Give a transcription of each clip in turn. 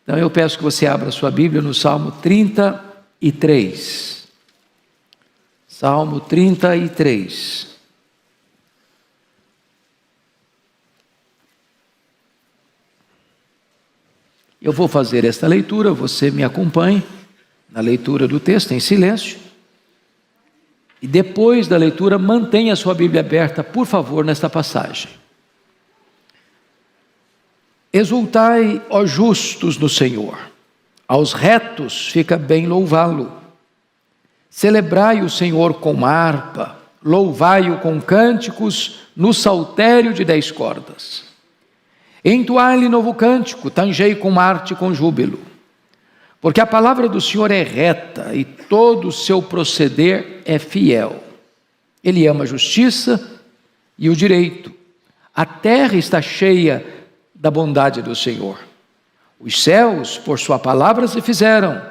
Então eu peço que você abra sua Bíblia no Salmo 33. Salmo 33. Eu vou fazer esta leitura, você me acompanhe na leitura do texto em silêncio. E depois da leitura, mantenha a sua Bíblia aberta, por favor, nesta passagem. Exultai, ó justos, no Senhor. Aos retos fica bem louvá-lo. Celebrai o Senhor com harpa, louvai-o com cânticos no saltério de 10 cordas. Entoai-lhe novo cântico, tangei com arte e com júbilo. Porque a palavra do Senhor é reta e todo o seu proceder é fiel. Ele ama a justiça e o direito. A terra está cheia da bondade do Senhor. Os céus, por sua palavra, se fizeram,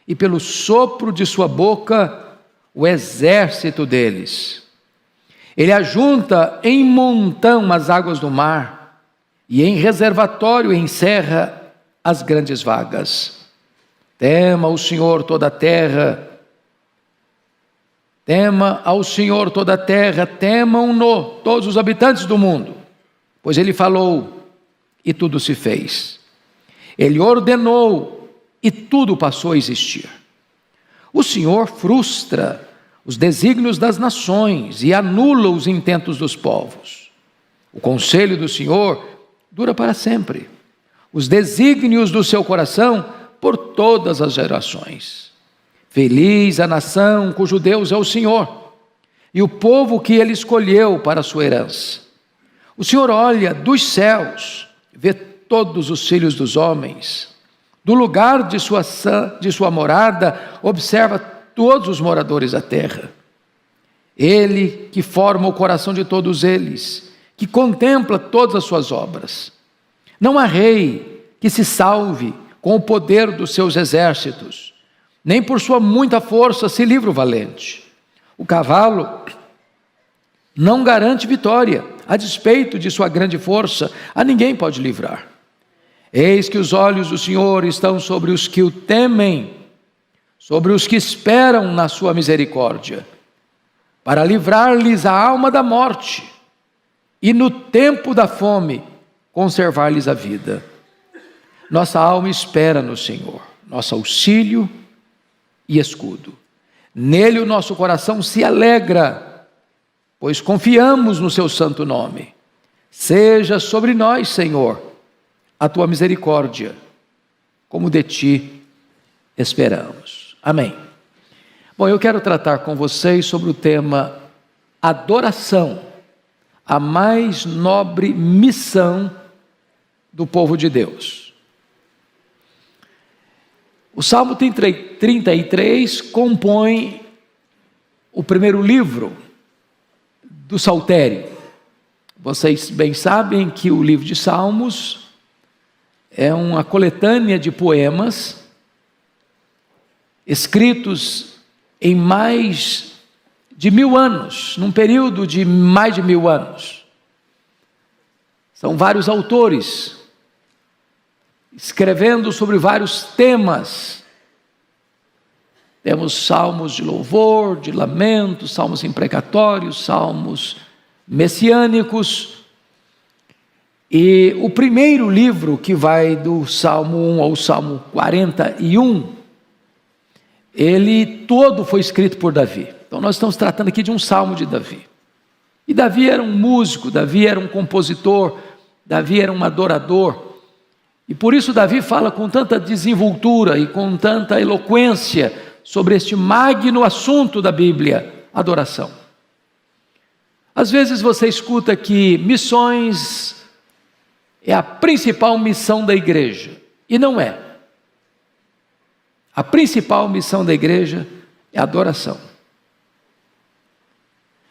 e pelo sopro de sua boca, o exército deles. Ele ajunta em montão as águas do mar, e em reservatório encerra as grandes vagas. Tema o Senhor toda a terra, tema ao Senhor toda a terra, temam-no todos os habitantes do mundo, pois Ele falou e tudo se fez. Ele ordenou e tudo passou a existir. O Senhor frustra os desígnios das nações e anula os intentos dos povos. O conselho do Senhor dura para sempre, os desígnios do seu coração por todas as gerações. Feliz a nação cujo Deus é o Senhor, e o povo que Ele escolheu para a sua herança. O Senhor olha dos céus, vê todos os filhos dos homens, do lugar de sua morada, observa todos os moradores da terra. Ele que forma o coração de todos eles, que contempla todas as suas obras. Não há rei que se salve com o poder dos seus exércitos, nem por sua muita força se livra o valente. O cavalo não garante vitória, a despeito de sua grande força, a ninguém pode livrar. Eis que os olhos do Senhor estão sobre os que o temem, sobre os que esperam na sua misericórdia, para livrar-lhes a alma da morte, e no tempo da fome, conservar-lhes a vida. Nossa alma espera no Senhor, nosso auxílio e escudo. Nele o nosso coração se alegra, pois confiamos no seu santo nome. Seja sobre nós, Senhor, a tua misericórdia, como de ti esperamos. Amém. Bom, eu quero tratar com vocês sobre o tema adoração, a mais nobre missão do povo de Deus. O Salmo 33 compõe o primeiro livro do Saltério. Vocês bem sabem que o livro de Salmos é uma coletânea de poemas escritos em mais de 1000 anos, num período de mais de 1000 anos. São vários autores escrevendo sobre vários temas. Temos salmos de louvor, de lamento, salmos imprecatórios, salmos messiânicos. E o primeiro livro, que vai do Salmo 1 ao Salmo 41, ele todo foi escrito por Davi. Então nós estamos tratando aqui de um salmo de Davi. E Davi era um músico, Davi era um compositor, Davi era um adorador. E por isso Davi fala com tanta desenvoltura e com tanta eloquência sobre este magno assunto da Bíblia, adoração. Às vezes você escuta que missões é a principal missão da igreja, e não é. A principal missão da igreja é a adoração.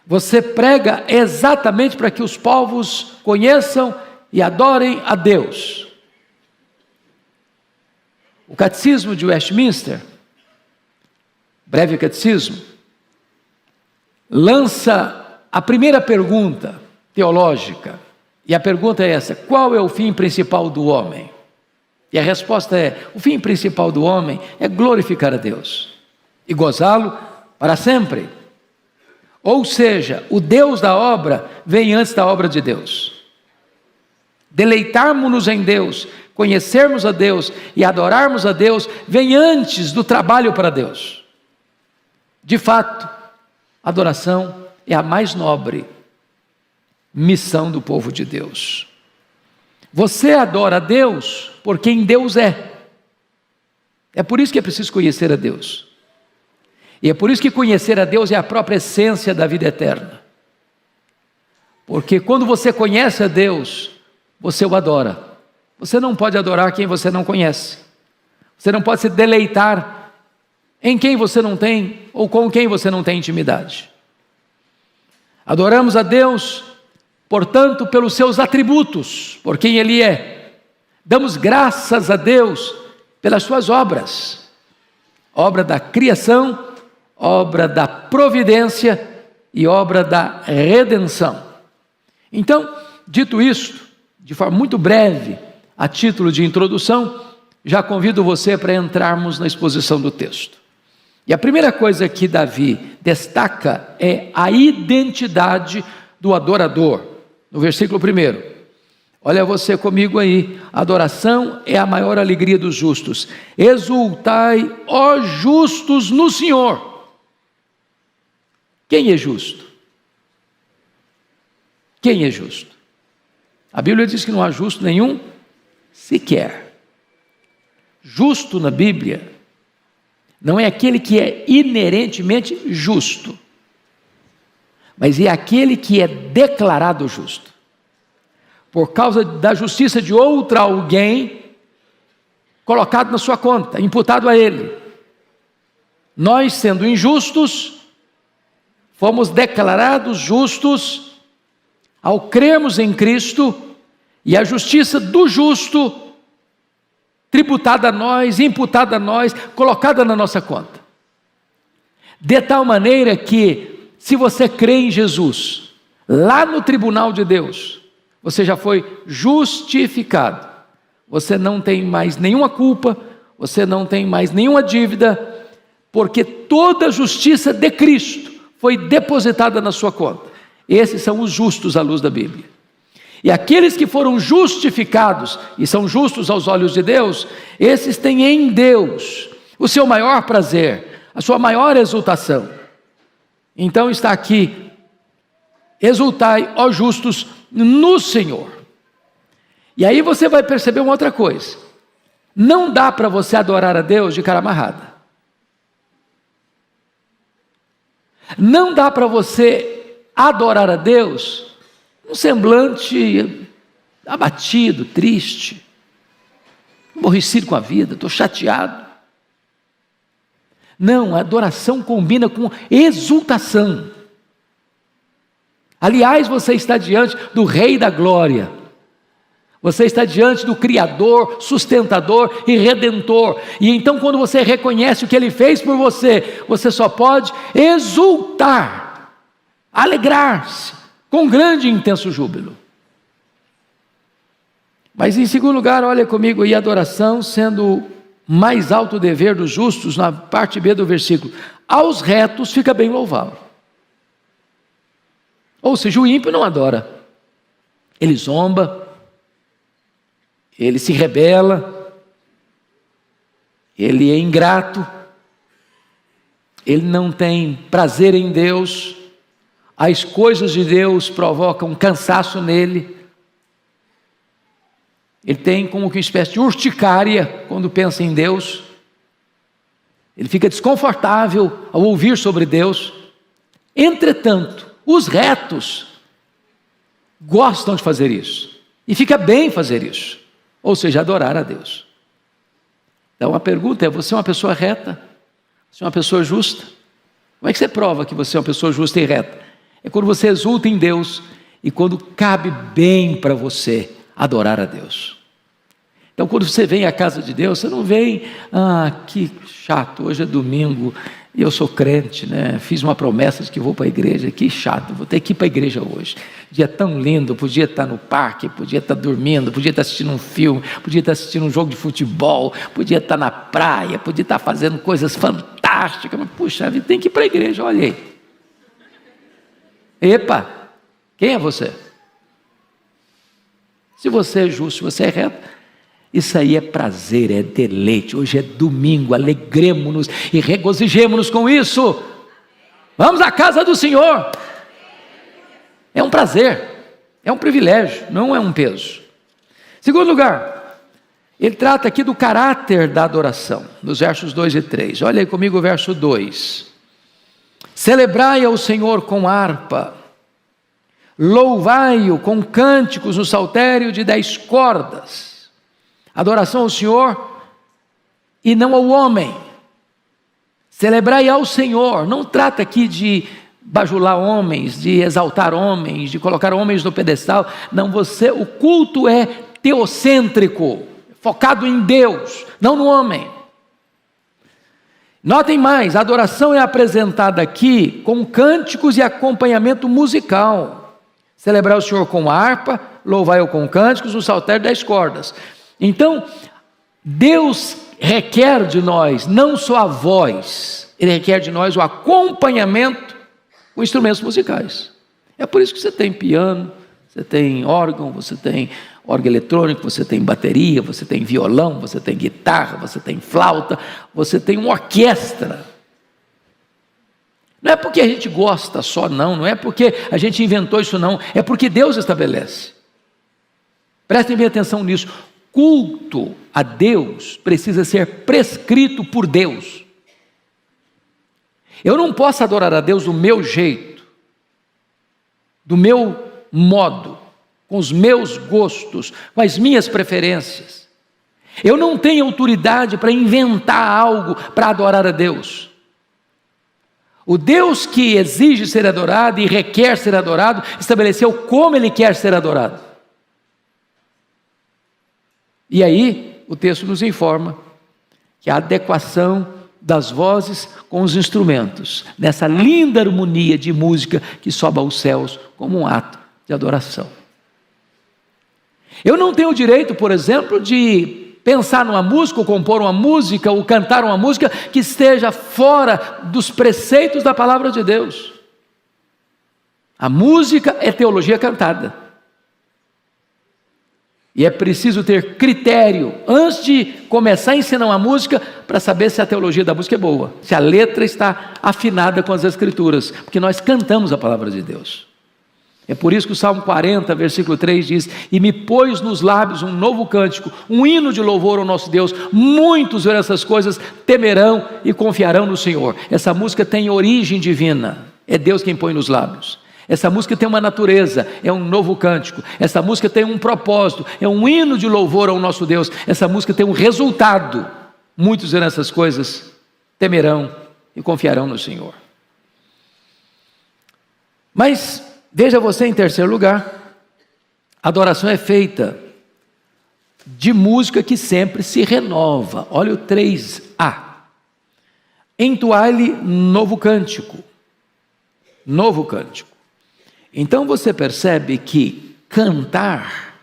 Você prega exatamente para que os povos conheçam e adorem a Deus. O Catecismo de Westminster, breve catecismo, lança a primeira pergunta teológica, e a pergunta é essa: qual é o fim principal do homem? E a resposta é: o fim principal do homem é glorificar a Deus e gozá-lo para sempre. Ou seja, o Deus da obra vem antes da obra de Deus. Deleitarmos-nos em Deus, conhecermos a Deus e adorarmos a Deus vem antes do trabalho para Deus. De fato, a adoração é a mais nobre missão do povo de Deus. Você adora a Deus por quem Deus é. É por isso que é preciso conhecer a Deus. E é por isso que conhecer a Deus é a própria essência da vida eterna. Porque quando você conhece a Deus, você o adora. Você não pode adorar quem você não conhece. Você não pode se deleitar em quem você não tem ou com quem você não tem intimidade. Adoramos a Deus, portanto, pelos seus atributos, por quem Ele é. Damos graças a Deus pelas suas obras. Obra da criação, obra da providência e obra da redenção. Então, dito isto, de forma muito breve, a título de introdução, já convido você para entrarmos na exposição do texto. E a primeira coisa que Davi destaca é a identidade do adorador. No versículo 1, olha você comigo aí: adoração é a maior alegria dos justos. Exultai, ó justos, no Senhor. Quem é justo? Quem é justo? A Bíblia diz que não há justo nenhum sequer. Justo na Bíblia não é aquele que é inerentemente justo, mas é aquele que é declarado justo, por causa da justiça de outra alguém, colocado na sua conta, imputado a ele. Nós, sendo injustos, fomos declarados justos ao crermos em Cristo, e a justiça do justo tributada a nós, imputada a nós, colocada na nossa conta. De tal maneira que, se você crê em Jesus, lá no tribunal de Deus, você já foi justificado. Você não tem mais nenhuma culpa, você não tem mais nenhuma dívida, porque toda a justiça de Cristo foi depositada na sua conta. Esses são os justos à luz da Bíblia. E aqueles que foram justificados e são justos aos olhos de Deus, esses têm em Deus o seu maior prazer, a sua maior exultação. Então está aqui: exultai, ó justos, no Senhor. E aí você vai perceber uma outra coisa: não dá para você adorar a Deus de cara amarrada. Não dá para você adorar a Deus um semblante abatido, triste, aborrecido com a vida, estou chateado. Não, a adoração combina com exultação. Aliás, você está diante do Rei da Glória. Você está diante do Criador, sustentador e Redentor. E então, quando você reconhece o que Ele fez por você, você só pode exultar, alegrar-se, com grande e intenso júbilo. Mas em segundo lugar, olha comigo aí, a adoração sendo o mais alto dever dos justos, na parte B do versículo: aos retos fica bem louvá-lo. Ou seja, o ímpio não adora, ele zomba, ele se rebela, ele é ingrato, ele não tem prazer em Deus, as coisas de Deus provocam cansaço nele, ele tem como que uma espécie de urticária quando pensa em Deus, ele fica desconfortável ao ouvir sobre Deus. Entretanto, os retos gostam de fazer isso, e fica bem fazer isso, ou seja, adorar a Deus. Então a pergunta é: você é uma pessoa reta? Você é uma pessoa justa? Como é que você prova que você é uma pessoa justa e reta? É quando você exulta em Deus e quando cabe bem para você adorar a Deus. Então, quando você vem à casa de Deus, você não vem: que chato, hoje é domingo, E eu sou crente, né? Fiz uma promessa de que vou para a igreja. Que chato, vou ter que ir para a igreja hoje. Dia tão lindo, podia estar no parque, podia estar dormindo, podia estar assistindo um filme, podia estar assistindo um jogo de futebol, podia estar na praia, podia estar fazendo coisas fantásticas. Mas puxa vida, tem que ir para a igreja, olha aí. Epa, quem é você? Se você é justo, se você é reto, isso aí é prazer, é deleite. Hoje é domingo, alegremos-nos e regozijemos-nos com isso. Vamos à casa do Senhor. É um prazer, é um privilégio, não é um peso. Segundo lugar, ele trata aqui do caráter da adoração, nos versos 2 e 3. Olha aí comigo o verso 2. Celebrai ao Senhor com harpa, louvai-o com cânticos no saltério de 10 cordas. Adoração ao Senhor e não ao homem. Celebrai ao Senhor. Não trata aqui de bajular homens, de exaltar homens, de colocar homens no pedestal. Não, o culto é teocêntrico, focado em Deus, não no homem. Notem mais, a adoração é apresentada aqui com cânticos e acompanhamento musical. Celebrai o Senhor com harpa, louvai-o com cânticos no saltério de 10 cordas. Então, Deus requer de nós não só a voz, Ele requer de nós o acompanhamento com instrumentos musicais. É por isso que você tem piano, você tem órgão, você tem órgão eletrônico, você tem bateria, você tem violão, você tem guitarra, você tem flauta, você tem uma orquestra. Não é porque a gente gosta só não é porque a gente inventou isso não, é porque Deus estabelece. Prestem bem atenção nisso. Culto a Deus precisa ser prescrito por Deus. Eu não posso adorar a Deus do meu jeito, do meu modo, com os meus gostos, com as minhas preferências. Eu não tenho autoridade para inventar algo para adorar a Deus. O Deus que exige ser adorado e requer ser adorado, estabeleceu como Ele quer ser adorado. E aí, o texto nos informa que a adequação das vozes com os instrumentos, nessa linda harmonia de música que sobe aos céus como um ato de adoração. Eu não tenho o direito, por exemplo, de pensar numa música, ou compor uma música, ou cantar uma música que esteja fora dos preceitos da palavra de Deus. A música é teologia cantada. E é preciso ter critério, antes de começar a ensinar uma música, para saber se a teologia da música é boa, se a letra está afinada com as Escrituras, porque nós cantamos a palavra de Deus. É por isso que o Salmo 40, versículo 3 diz: e me pôs nos lábios um novo cântico, um hino de louvor ao nosso Deus. Muitos verão essas coisas, temerão e confiarão no Senhor. Essa música tem origem divina, é Deus quem põe nos lábios. Essa música tem uma natureza, é um novo cântico. Essa música tem um propósito, é um hino de louvor ao nosso Deus. Essa música tem um resultado. Muitos verão essas coisas, temerão e confiarão no Senhor. Mas veja você, em terceiro lugar, a adoração é feita de música que sempre se renova. Olha o 3a. Entoai-lhe novo cântico. Novo cântico. Então você percebe que cantar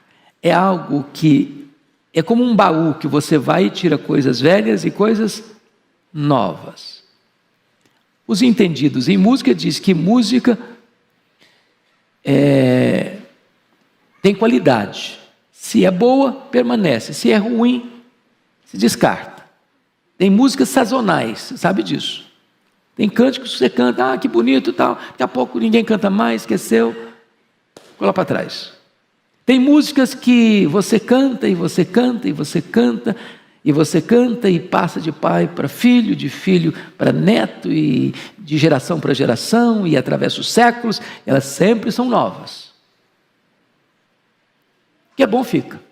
é algo que é como um baú que você vai e tira coisas velhas e coisas novas. Os entendidos em música dizem que música tem qualidade. Se é boa, permanece. Se é ruim, se descarta. Tem músicas sazonais, sabe disso. Tem cânticos que você canta, que bonito e tal. Daqui a pouco ninguém canta mais, esqueceu, ficou lá para trás. Tem músicas que você canta e você canta e você canta e você canta e passa de pai para filho, de filho para neto e de geração para geração e atravessa os séculos. Elas sempre são novas. Que é bom fica.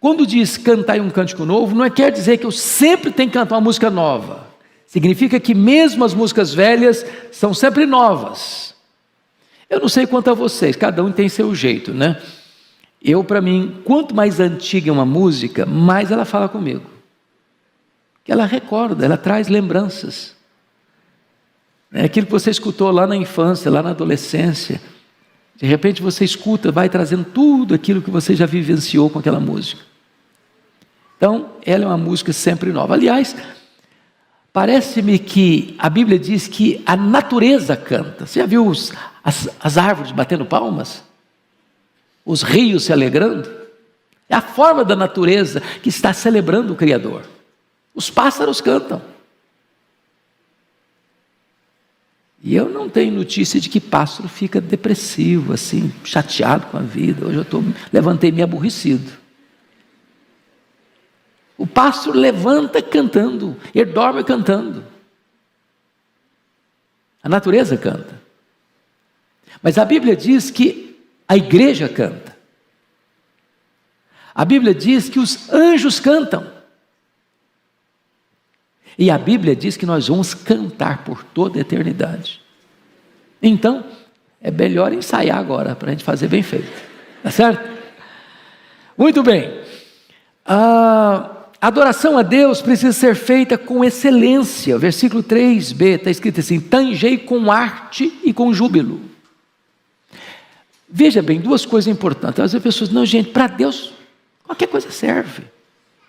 Quando diz cantar um cântico novo, não quer dizer que eu sempre tenho que cantar uma música nova. Significa que mesmo as músicas velhas são sempre novas. Eu não sei quanto a vocês, cada um tem seu jeito, né? Para mim, quanto mais antiga é uma música, mais ela fala comigo. que ela recorda, ela traz lembranças. É aquilo que você escutou lá na infância, lá na adolescência. De repente você escuta, vai trazendo tudo aquilo que você já vivenciou com aquela música. Então, ela é uma música sempre nova. Aliás, parece-me que a Bíblia diz que a natureza canta. Você já viu as árvores batendo palmas? Os rios se alegrando? É a forma da natureza que está celebrando o Criador. Os pássaros cantam. E eu não tenho notícia de que pássaro fica depressivo, assim, chateado com a vida. Hoje eu levantei meio aborrecido. O pássaro levanta cantando, ele dorme cantando. A natureza canta. Mas a Bíblia diz que a igreja canta. A Bíblia diz que os anjos cantam. E a Bíblia diz que nós vamos cantar por toda a eternidade. Então, é melhor ensaiar agora, para a gente fazer bem feito. Tá certo? Muito bem. A adoração a Deus precisa ser feita com excelência. Versículo 3b, está escrito assim: tangei com arte e com júbilo. Veja bem, duas coisas importantes. As pessoas, não, gente, para Deus, qualquer coisa serve.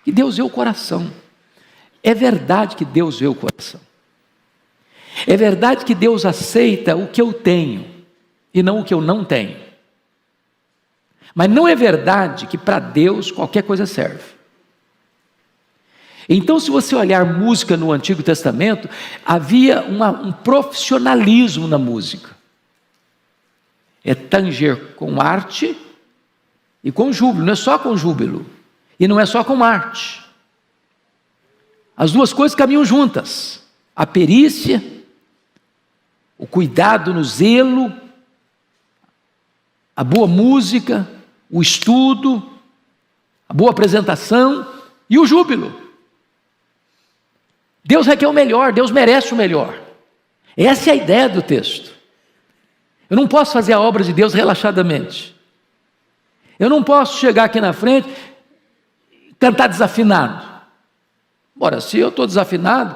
Que Deus vê o coração. É verdade que Deus vê o coração. É verdade que Deus aceita o que eu tenho e não o que eu não tenho. Mas não é verdade que para Deus qualquer coisa serve. Então, se você olhar música no Antigo Testamento, havia um profissionalismo na música. É tanger com arte e com júbilo. Não é só com júbilo. E não é só com arte. As duas coisas caminham juntas. A perícia, o cuidado no zelo, a boa música, o estudo, a boa apresentação e o júbilo. Deus requer o melhor, Deus merece o melhor. Essa é a ideia do texto. Eu não posso fazer a obra de Deus relaxadamente. Eu não posso chegar aqui na frente e cantar desafinado. Ora, se eu estou desafinado,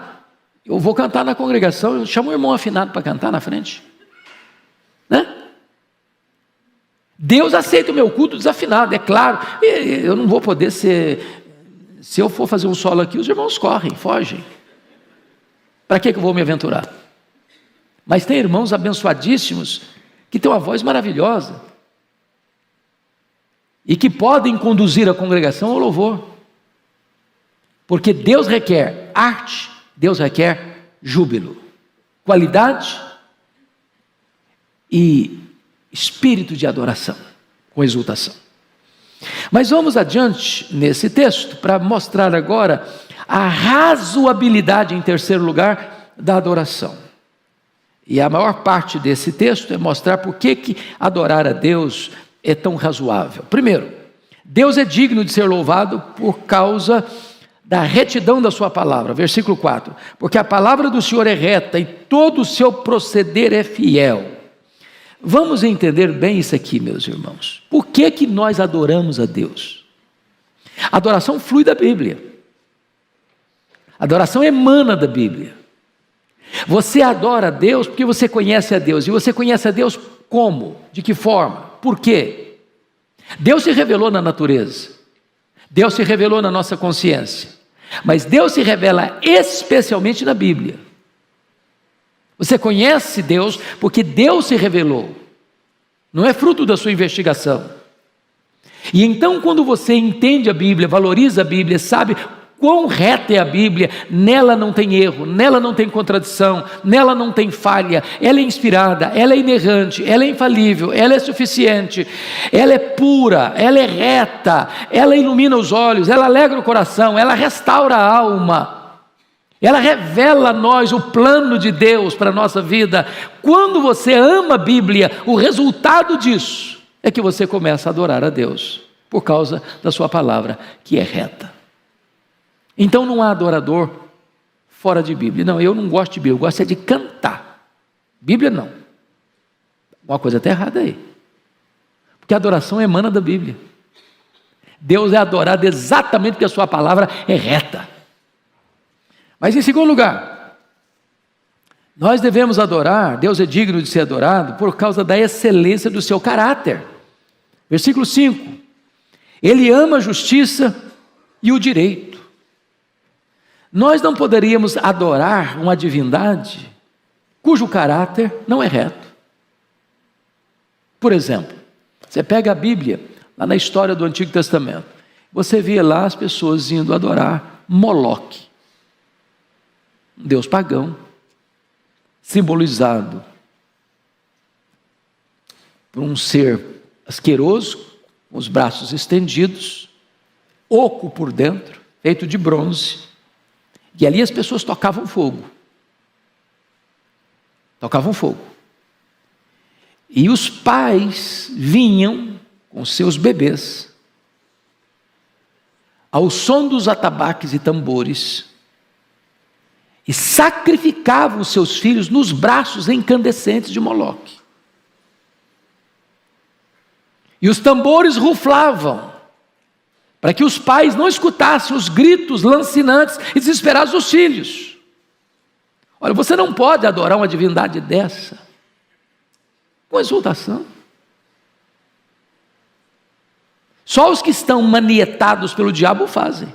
eu vou cantar na congregação, eu chamo o irmão afinado para cantar na frente. Né? Deus aceita o meu culto desafinado, é claro. Eu não vou poder ser... Se eu for fazer um solo aqui, os irmãos correm, fogem. Para que eu vou me aventurar? Mas tem irmãos abençoadíssimos que têm uma voz maravilhosa e que podem conduzir a congregação ao louvor. Porque Deus requer arte, Deus requer júbilo, qualidade e espírito de adoração, com exultação. Mas vamos adiante nesse texto para mostrar agora a razoabilidade, em terceiro lugar, da adoração. E a maior parte desse texto é mostrar por que adorar a Deus é tão razoável. Primeiro, Deus é digno de ser louvado por causa da retidão da sua palavra. Versículo 4. Porque a palavra do Senhor é reta e todo o seu proceder é fiel. Vamos entender bem isso aqui, meus irmãos. Por que nós adoramos a Deus? A adoração flui da Bíblia. A adoração emana da Bíblia. Você adora a Deus porque você conhece a Deus. E você conhece a Deus como? De que forma? Por quê? Deus se revelou na natureza. Deus se revelou na nossa consciência. Mas Deus se revela especialmente na Bíblia. Você conhece Deus porque Deus se revelou. Não é fruto da sua investigação. E então, quando você entende a Bíblia, valoriza a Bíblia, sabe quão reta é a Bíblia, nela não tem erro, nela não tem contradição, nela não tem falha, ela é inspirada, ela é inerrante, ela é infalível, ela é suficiente, ela é pura, ela é reta, ela ilumina os olhos, ela alegra o coração, ela restaura a alma, ela revela a nós o plano de Deus para a nossa vida. Quando você ama a Bíblia, o resultado disso é que você começa a adorar a Deus, por causa da sua palavra, que é reta. Então não há adorador fora de Bíblia. Não, eu não gosto de Bíblia, eu gosto é de cantar. Bíblia não. Uma coisa está errada aí. Porque a adoração emana da Bíblia. Deus é adorado exatamente porque a sua palavra é reta. Mas em segundo lugar, nós devemos adorar, Deus é digno de ser adorado por causa da excelência do seu caráter. Versículo 5: Ele ama a justiça e o direito. Nós não poderíamos adorar uma divindade cujo caráter não é reto. Por exemplo, você pega a Bíblia, lá na história do Antigo Testamento, você vê lá as pessoas indo adorar Moloque, um deus pagão, simbolizado por um ser asqueroso, com os braços estendidos, oco por dentro, feito de bronze, e ali as pessoas tocavam fogo. Tocavam fogo. E os pais vinham com seus bebês, ao som dos atabaques e tambores, e sacrificavam os seus filhos nos braços incandescentes de Moloque. E os tambores ruflavam, para que os pais não escutassem os gritos lancinantes e desesperados dos filhos. Olha, você não pode adorar uma divindade dessa com exultação. Só os que estão manietados pelo diabo fazem.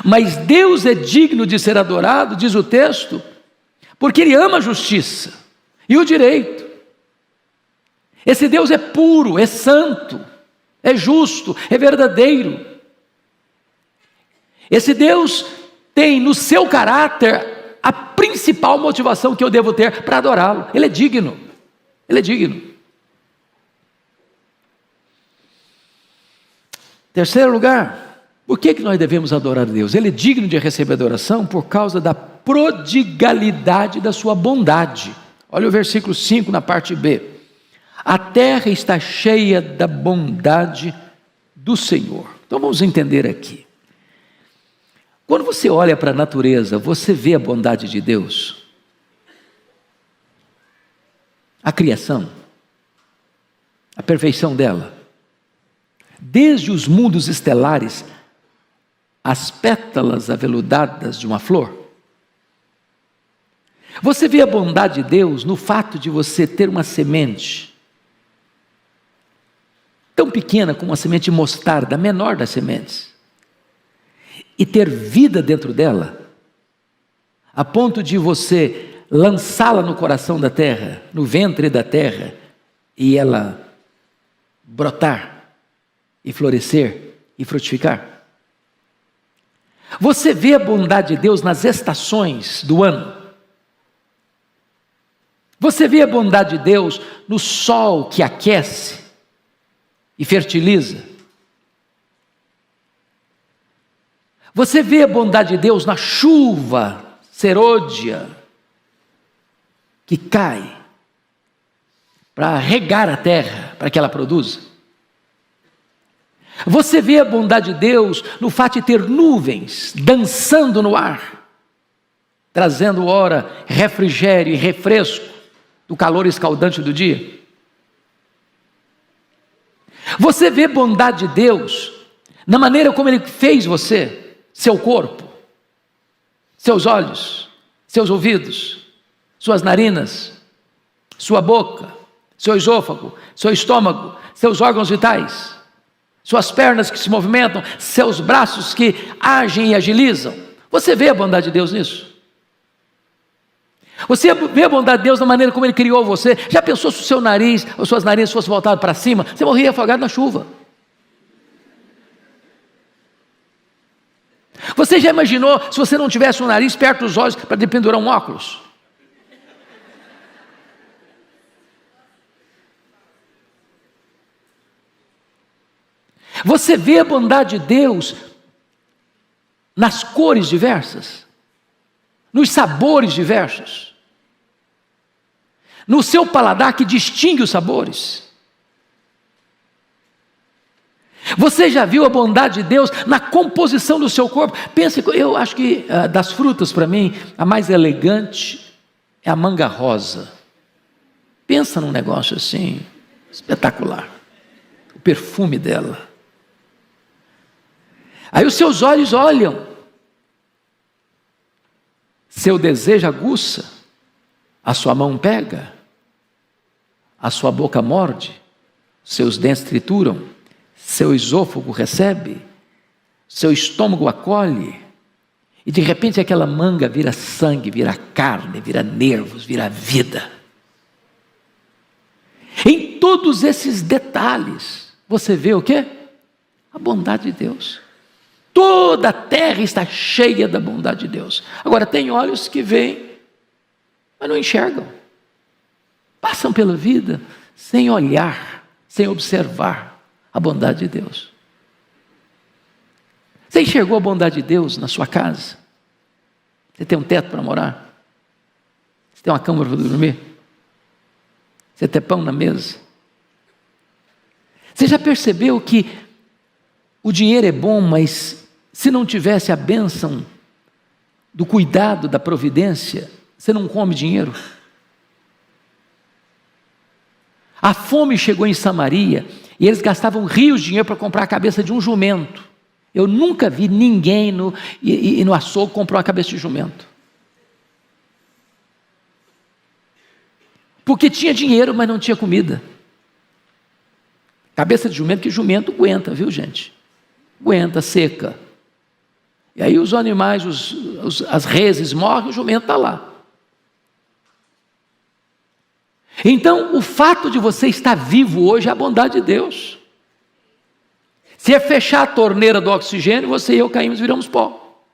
Mas Deus é digno de ser adorado, diz o texto, porque Ele ama a justiça e o direito. Esse Deus é puro, é santo, é justo, é verdadeiro. Esse Deus tem no seu caráter a principal motivação que eu devo ter para adorá-lo. Ele é digno, Ele é digno. Terceiro lugar, por que nós devemos adorar a Deus? Ele é digno de receber adoração por causa da prodigalidade da sua bondade. Olha o versículo 5 na parte B. A terra está cheia da bondade do Senhor. Então vamos entender aqui. Quando você olha para a natureza, você vê a bondade de Deus? A criação, a perfeição dela. Desde os mundos estelares, as pétalas aveludadas de uma flor. Você vê a bondade de Deus no fato de você ter uma semente tão pequena como uma semente de mostarda, a menor das sementes, e ter vida dentro dela, a ponto de você lançá-la no coração da terra, no ventre da terra, e ela brotar, e florescer, e frutificar. Você vê a bondade de Deus nas estações do ano. Você vê a bondade de Deus no sol que aquece e fertiliza. Você vê a bondade de Deus na chuva serôdia que cai para regar a terra, para que ela produza. Você vê a bondade de Deus no fato de ter nuvens dançando no ar, trazendo ora refrigério e refresco do calor escaldante do dia. Você vê a bondade de Deus na maneira como Ele fez você, seu corpo, seus olhos, seus ouvidos, suas narinas, sua boca, seu esôfago, seu estômago, seus órgãos vitais, suas pernas que se movimentam, seus braços que agem e agilizam. Você vê a bondade de Deus nisso? Você vê a bondade de Deus na maneira como Ele criou você? Já pensou se o seu nariz, ou suas narinas fossem voltadas para cima? Você morria afogado na chuva. Você já imaginou se você não tivesse um nariz perto dos olhos para pendurar um óculos? Você vê a bondade de Deus nas cores diversas, nos sabores diversos, no seu paladar que distingue os sabores. Você já viu a bondade de Deus na composição do seu corpo? Pense, eu acho que das frutas, para mim, a mais elegante é a manga rosa. Pensa num negócio assim, espetacular. O perfume dela. Aí os seus olhos olham seu desejo aguça, a sua mão pega, a sua boca morde, seus dentes trituram, seu esôfago recebe, seu estômago acolhe, e de repente aquela manga vira sangue, vira carne, vira nervos, vira vida. Em todos esses detalhes, você vê o quê? A bondade de Deus. Toda a terra está cheia da bondade de Deus. Agora, tem olhos que veem, mas não enxergam. Passam pela vida sem olhar, sem observar a bondade de Deus. Você enxergou a bondade de Deus na sua casa? Você tem um teto para morar? Você tem uma cama para dormir? Você tem pão na mesa? Você já percebeu que o dinheiro é bom, mas se não tivesse a bênção do cuidado, da providência, você não come dinheiro? A fome chegou em Samaria e eles gastavam rios de dinheiro para comprar a cabeça de um jumento. Eu nunca vi ninguém no açougue comprar uma cabeça de jumento. Porque tinha dinheiro, mas não tinha comida. Cabeça de jumento, que jumento aguenta, viu, gente? Aguenta, seca. E aí os animais, as reses morrem, o jumento está lá. Então, o fato de você estar vivo hoje é a bondade de Deus. Se é fechar a torneira do oxigênio, você e eu caímos e viramos pó.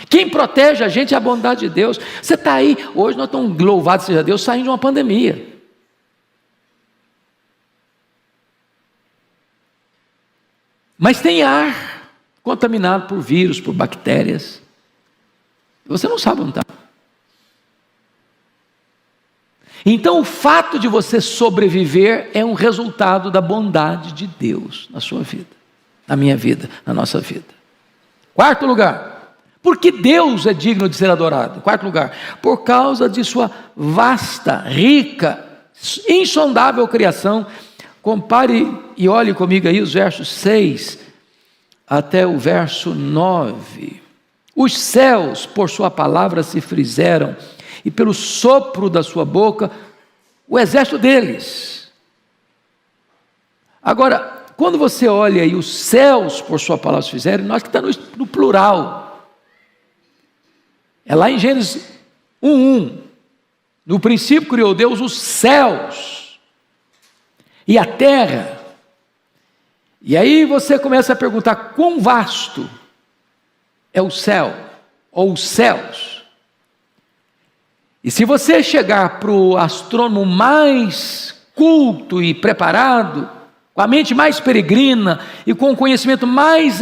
Quem protege a gente é a bondade de Deus. Você está aí, hoje nós estamos, louvado seja Deus, saindo de uma pandemia. Mas tem ar contaminado por vírus, por bactérias. Você não sabe onde está. Então o fato de você sobreviver é um resultado da bondade de Deus na sua vida, na minha vida, na nossa vida. Quarto lugar, porque Deus é digno de ser adorado. Quarto lugar, por causa de sua vasta, rica, insondável criação. Compare e olhe comigo aí os versos 6 até o verso 9. Os céus, por sua palavra, se fizeram, e pelo sopro da sua boca, o exército deles. Agora, quando você olha aí, os céus, por sua palavra, se fizeram, nós que estamos no plural. É lá em Gênesis 1:1. No princípio criou Deus os céus e a terra. E aí você começa a perguntar, quão vasto é o céu, ou os céus? E se você chegar para o astrônomo mais culto e preparado, com a mente mais peregrina e com o conhecimento mais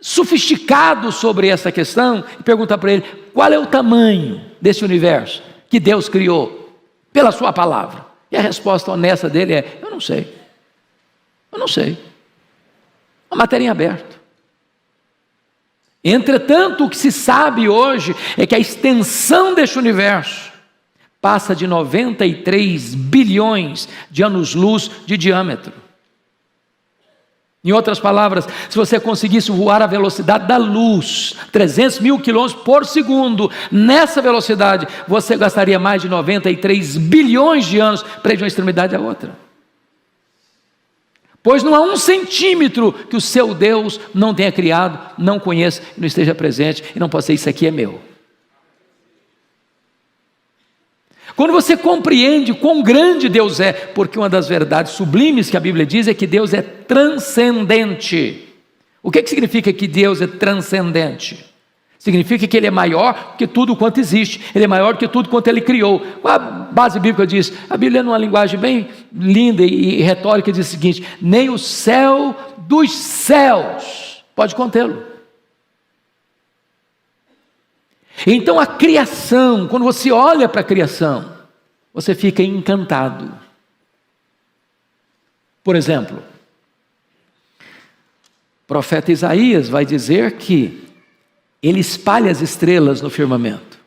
sofisticado sobre essa questão, e perguntar para ele, qual é o tamanho desse universo que Deus criou pela sua palavra? E a resposta honesta dele é, eu não sei. Eu não sei. A matéria em aberto. Entretanto, o que se sabe hoje é que a extensão deste universo passa de 93 bilhões de anos-luz de diâmetro. Em outras palavras, se você conseguisse voar a velocidade da luz, 300 mil quilômetros por segundo, nessa velocidade, você gastaria mais de 93 bilhões de anos para ir de uma extremidade à outra. Pois não há 1 centímetro que o seu Deus não tenha criado, não conheça, não esteja presente, e não possa dizer, isso aqui é meu. Quando você compreende quão grande Deus é, porque uma das verdades sublimes que a Bíblia diz é que Deus é transcendente. O que significa que Deus é transcendente? Significa que Ele é maior que tudo quanto existe, Ele é maior que tudo quanto Ele criou. A base bíblica diz, a Bíblia numa linguagem bem linda e retórica diz o seguinte, nem o céu dos céus pode contê-lo. Então a criação, quando você olha para a criação, você fica encantado. Por exemplo, o profeta Isaías vai dizer que ele espalha as estrelas no firmamento,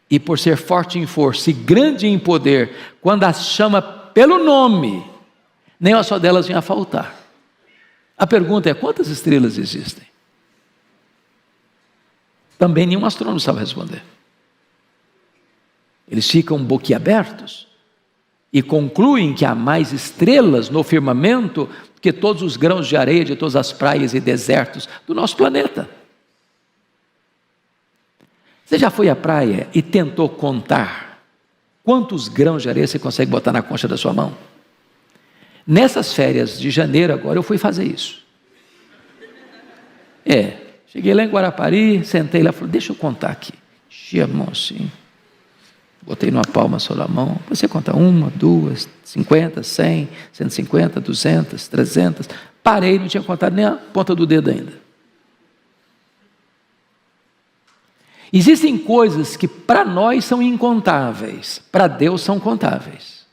e por ser forte em força e grande em poder, quando as chama pelo nome, nem uma só delas vem a faltar. A pergunta é, quantas estrelas existem? Também nenhum astrônomo sabe responder. Eles ficam boquiabertos e concluem que há mais estrelas no firmamento que todos os grãos de areia de todas as praias e desertos do nosso planeta. Você já foi à praia e tentou contar quantos grãos de areia você consegue botar na concha da sua mão? Nessas férias de janeiro agora eu fui fazer isso. Cheguei lá em Guarapari, sentei lá e falei, deixa eu contar aqui. Enchi a mão assim, botei numa palma só da mão, você conta 1, 2, 50, 100, 150, 200, 300, parei, não tinha contado nem a ponta do dedo ainda. Existem coisas que para nós são incontáveis, para Deus são contáveis.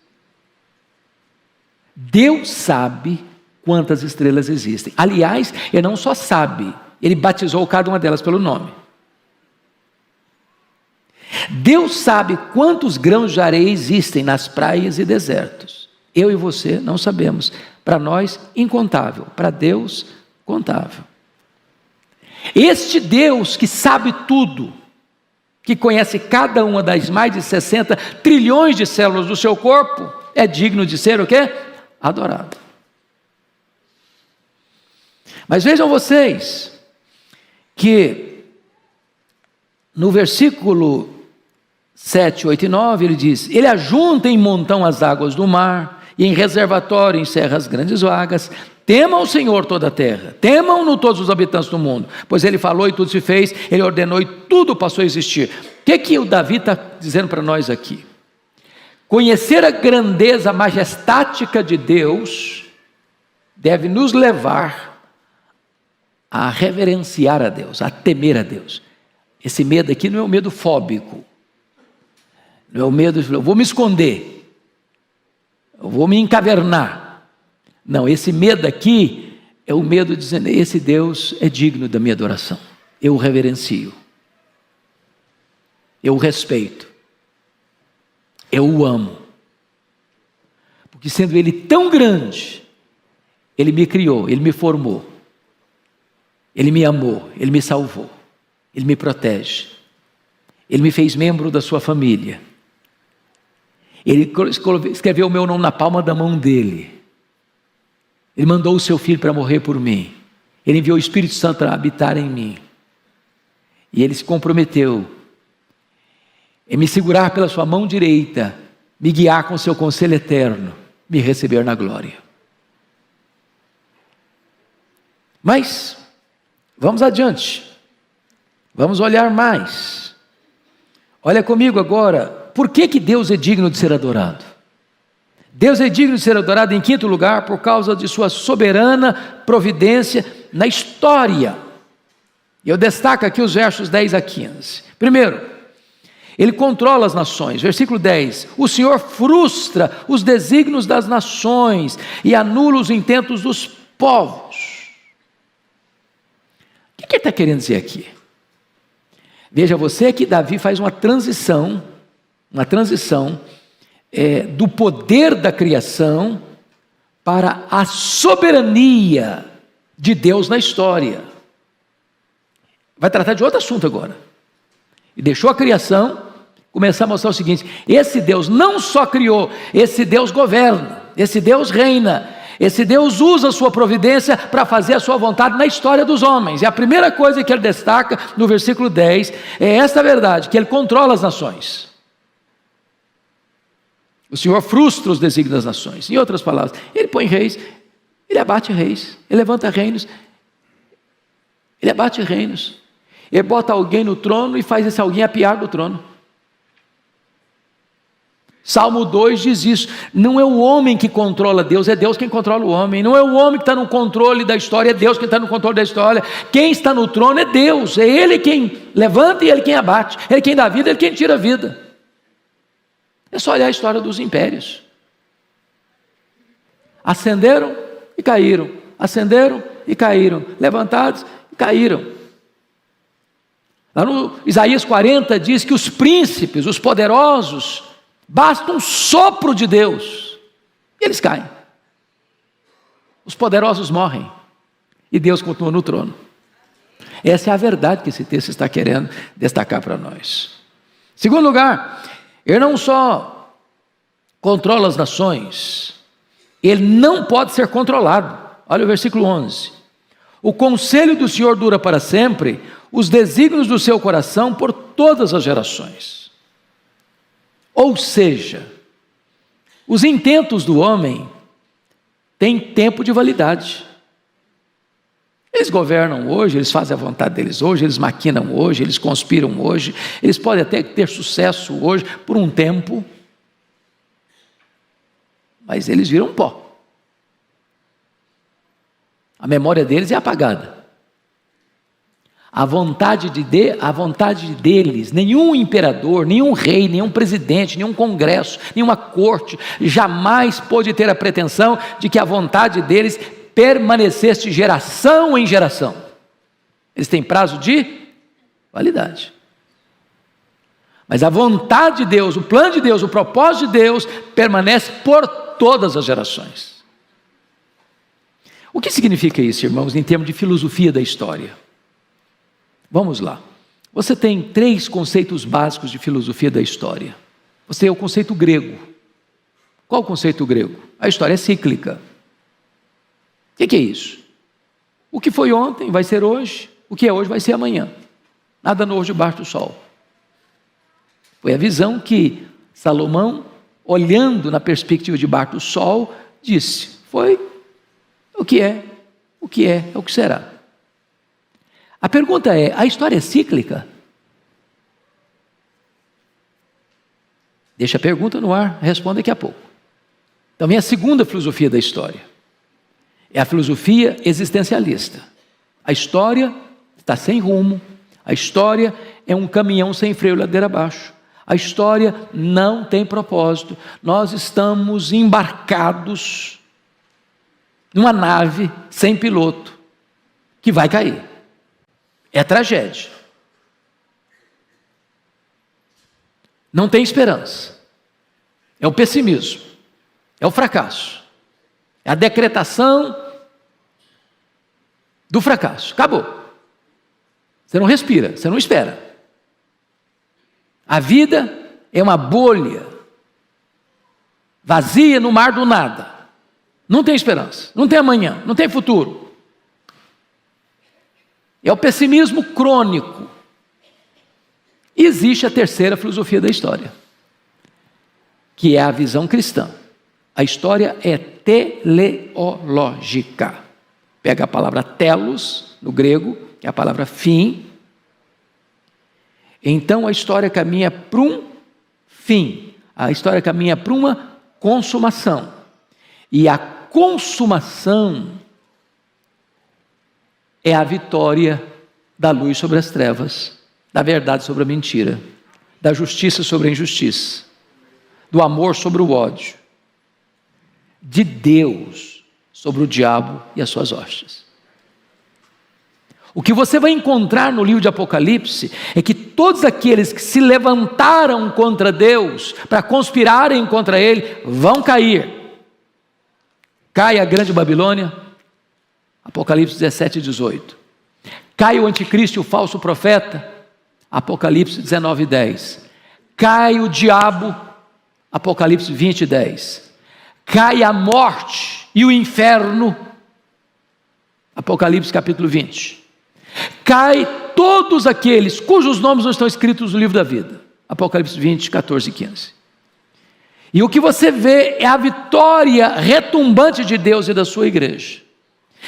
Deus sabe quantas estrelas existem. Aliás, Ele não só sabe, Ele batizou cada uma delas pelo nome. Deus sabe quantos grãos de areia existem nas praias e desertos. Eu e você não sabemos. Para nós, incontável. Para Deus, contável. Este Deus que sabe tudo, que conhece cada uma das mais de 60 trilhões de células do seu corpo, é digno de ser o quê? Adorado. Mas vejam vocês, que no versículo 7, 8 e 9, ele diz, ele ajunta em montão as águas do mar, e em reservatório encerra as grandes vagas. Temam o Senhor toda a terra, temam-no todos os habitantes do mundo, pois ele falou e tudo se fez, ele ordenou e tudo passou a existir. O que o Davi está dizendo para nós aqui? Conhecer a grandeza majestática de Deus deve nos levar a reverenciar a Deus, a temer a Deus. Esse medo aqui não é um medo fóbico, não é o medo de eu vou me esconder, eu vou me encavernar. Não, esse medo aqui é o medo de dizer, esse Deus é digno da minha adoração, eu o reverencio, eu o respeito, eu o amo, porque sendo Ele tão grande, Ele me criou, Ele me formou, Ele me amou, Ele me salvou, Ele me protege, Ele me fez membro da sua família, Ele escreveu o meu nome na palma da mão dEle, Ele mandou o seu Filho para morrer por mim, Ele enviou o Espírito Santo para habitar em mim, e Ele se comprometeu em me segurar pela sua mão direita, me guiar com o seu conselho eterno, me receber na glória. Mas vamos adiante, vamos olhar mais. Olha comigo agora, por que Deus é digno de ser adorado? Deus é digno de ser adorado em quinto lugar, por causa de sua soberana providência na história. E eu destaco aqui os versos 10 a 15. Primeiro, Ele controla as nações, versículo 10, o Senhor frustra os desígnios das nações e anula os intentos dos povos. O que Ele está querendo dizer aqui? Veja você que Davi faz uma transição do poder da criação para a soberania de Deus na história. Vai tratar de outro assunto agora. E deixou a criação, começar a mostrar o seguinte, esse Deus não só criou, esse Deus governa, esse Deus reina, esse Deus usa a sua providência para fazer a sua vontade na história dos homens. E a primeira coisa que ele destaca no versículo 10 é esta verdade, que ele controla as nações. O Senhor frustra os desígnios das nações. Em outras palavras, Ele põe reis, Ele abate reis, Ele levanta reinos, Ele abate reinos. Ele bota alguém no trono e faz esse alguém apiar do trono. Salmo 2 diz isso, não é o homem que controla Deus, é Deus quem controla o homem. Não é o homem que está no controle da história, é Deus quem está no controle da história. Quem está no trono é Deus, é Ele quem levanta e Ele quem abate, Ele quem dá vida, Ele quem tira a vida. É só olhar a história dos impérios. Ascenderam e caíram, ascenderam e caíram, levantados e caíram. Lá no Isaías 40 diz que os príncipes, os poderosos, basta um sopro de Deus e eles caem. Os poderosos morrem e Deus continua no trono. Essa é a verdade que esse texto está querendo destacar para nós. Segundo lugar, ele não só controla as nações, ele não pode ser controlado. Olha o versículo 11. O conselho do Senhor dura para sempre, os desígnios do seu coração por todas as gerações. Ou seja, os intentos do homem têm tempo de validade. Eles governam hoje, eles fazem a vontade deles hoje, eles maquinam hoje, eles conspiram hoje, eles podem até ter sucesso hoje por um tempo, mas eles viram pó. A memória deles é apagada. A vontade deles, nenhum imperador, nenhum rei, nenhum presidente, nenhum congresso, nenhuma corte jamais pôde ter a pretensão de que a vontade deles permanecesse de geração em geração. Eles têm prazo de validade. Mas a vontade de Deus, o plano de Deus, o propósito de Deus permanece por todas as gerações. O que significa isso, irmãos, em termos de filosofia da história? Vamos lá. Você tem 3 conceitos básicos de filosofia da história. Você tem o conceito grego. Qual o conceito grego? A história é cíclica. O que é isso? O que foi ontem vai ser hoje, o que é hoje vai ser amanhã. Nada novo debaixo do sol. Foi a visão que Salomão, olhando na perspectiva debaixo do sol, disse: foi o que é o que será. A pergunta é: a história é cíclica? Deixa a pergunta no ar, responda daqui a pouco. Então vem a segunda filosofia da história. É a filosofia existencialista. A história está sem rumo, a história é um caminhão sem freio ladeira abaixo. A história não tem propósito. Nós estamos embarcados numa nave sem piloto que vai cair. É tragédia. Não tem esperança. É o pessimismo. É o fracasso. É a decretação do fracasso. Acabou. Você não respira, você não espera. A vida é uma bolha vazia no mar do nada. Não tem esperança, não tem amanhã, não tem futuro. É o pessimismo crônico. E existe a terceira filosofia da história, que é a visão cristã. A história é teleológica. Pega a palavra telos, no grego, que é a palavra fim. Então a história caminha para um fim. A história caminha para uma consumação. E a consumação é a vitória da luz sobre as trevas, da verdade sobre a mentira, da justiça sobre a injustiça, do amor sobre o ódio, de Deus sobre o diabo e as suas hostes. O que você vai encontrar no livro de Apocalipse é que todos aqueles que se levantaram contra Deus para conspirarem contra Ele vão cair. Cai a grande Babilônia, Apocalipse 17 e 18. Cai o anticristo e o falso profeta, Apocalipse 19 e 10. Cai o diabo, Apocalipse 20 e 10. Cai a morte e o inferno, Apocalipse capítulo 20. Cai todos aqueles cujos nomes não estão escritos no livro da vida, Apocalipse 20, 14 e 15. E o que você vê é a vitória retumbante de Deus e da sua igreja.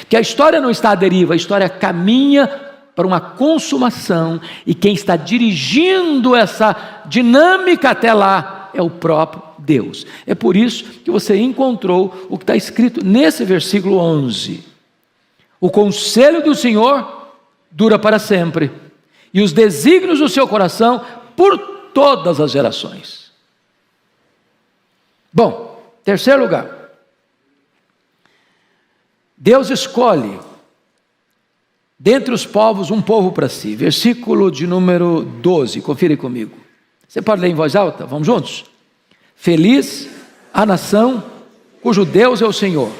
Que a história não está à deriva, a história caminha para uma consumação, e quem está dirigindo essa dinâmica até lá é o próprio Deus. É por isso que você encontrou o que está escrito nesse versículo 11. O conselho do Senhor dura para sempre, e os desígnios do seu coração por todas as gerações. Bom, terceiro lugar, Deus escolhe dentre os povos um povo para si. Versículo de número 12, confira comigo. Você pode ler em voz alta? Vamos juntos? Feliz a nação cujo Deus é o Senhor,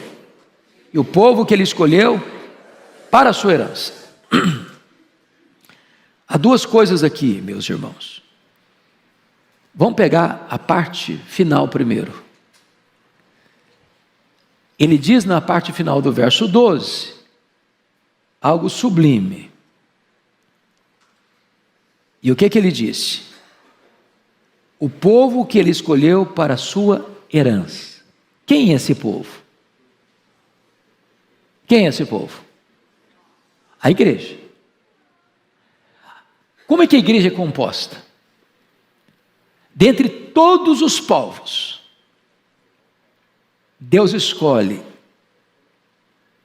e o povo que Ele escolheu para a sua herança. Há duas coisas aqui, meus irmãos. Vamos pegar a parte final primeiro. Ele diz na parte final do verso 12, algo sublime. E o que ele disse? O povo que ele escolheu para a sua herança. Quem é esse povo? Quem é esse povo? A igreja. Como é que a igreja é composta? Dentre todos os povos, Deus escolhe